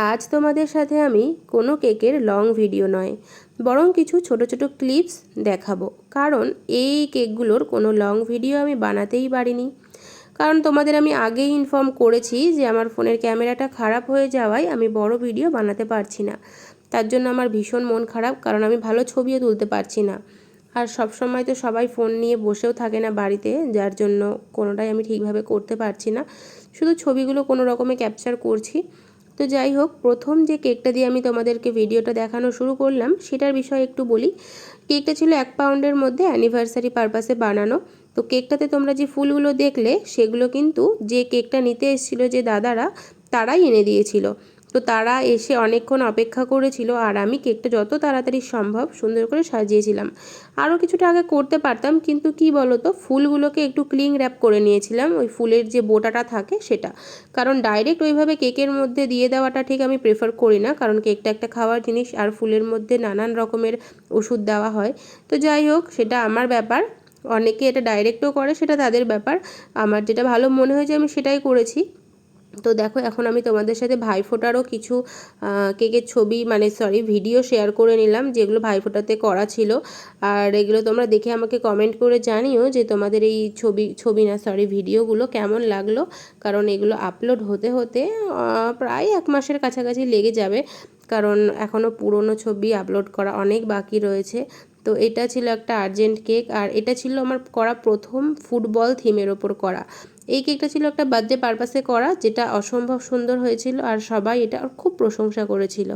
আজ তোমাদের সাথে আমি কোনো কেকের লং ভিডিও নয়, বরং কিছু ছোট ছোট ক্লিপস দেখাবো। কারণ এই কেকগুলোর কোনো লং ভিডিও আমি বানাতেই পারিনি। কারণ তোমাদের আমি আগেই ইনফর্ম করেছি যে আমার ফোনের ক্যামেরাটা খারাপ হয়ে যাওয়ায় আমি বড় ভিডিও বানাতে পারছি না। তার জন্য আমার ভীষণ মন খারাপ, কারণ আমি ভালো ছবিও তুলতে পারছি না। আর সব সময় তো সবাই ফোন নিয়ে বসেও থাকে না বাড়িতে, যার জন্য কোনোটাই আমি ঠিকভাবে করতে পারছি না। শুধু ছবিগুলো কোনো রকমে ক্যাপচার করছি। তো যাই হোক, প্রথম যে কেকটা দিয়ে আমি তোমাদেরকে ভিডিওটা দেখানো শুরু করলাম সেটার বিষয়ে একটু বলি। কেকটা ছিল 1 পাউন্ডের মধ্যে অ্যানিভার্সারি পারপাসে বানানো। তো কেকটাতে তোমরা যে ফুলগুলো দেখলে সেগুলো কিন্তু যে কেকটা নিতে এসেছিলো যে দাদারা, তারাই এনে দিয়েছিল। তো তারা এসে অনেকক্ষণ অপেক্ষা করেছিল, আর আমি কেকটা যত তাড়াতাড়ি সম্ভব সুন্দর করে সাজিয়েছিলাম। আরও কিছুটা আগে করতে পারতাম, কিন্তু কি বলো তো, ফুলগুলোকে একটু ক্লিং র্যাপ করে নিয়েছিলাম, ওই ফুলের যে বোটাটা থাকে সেটা। কারণ ডাইরেক্ট ওইভাবে কেকের মধ্যে দিয়ে দেওয়াটা ঠিক আমি প্রেফার করি না, কারণ কেকটা একটা খাওয়ার জিনিস, আর ফুলের মধ্যে নানান রকমের ওষুধ দেওয়া হয়। তো যাই হোক, সেটা আমার ব্যাপার। অনেকে এটা ডাইরেক্টও করে, সেটা তাদের ব্যাপার। আমার যেটা ভালো মনে হয়েছে আমি সেটাই করেছি। তো দেখো, এখন আমি তোমাদের সাথে ভাইফোঁটারও কিছু কেকের ছবি ভিডিও শেয়ার করে নিলাম, যেগুলো ভাইফোঁটাতে করা ছিল। আর এগুলো তোমরা দেখে আমাকে কমেন্ট করে জানিও যে তোমাদের এই ভিডিওগুলো কেমন লাগলো। কারণ এগুলো আপলোড হতে হতে প্রায় 1 মাসের কাছাকাছি লেগে যাবে, কারণ এখনও পুরনো ছবি আপলোড করা অনেক বাকি রয়েছে। তো এটা ছিল একটা আর্জেন্ট কেক, আর এটা ছিল আমার করা প্রথম ফুটবল থিমের ওপর করা। এই কেকটা ছিল একটা বার্থডে পারপাসে করা, যেটা অসম্ভব সুন্দর হয়েছিল, আর সবাই এটা খুব প্রশংসা করেছিল।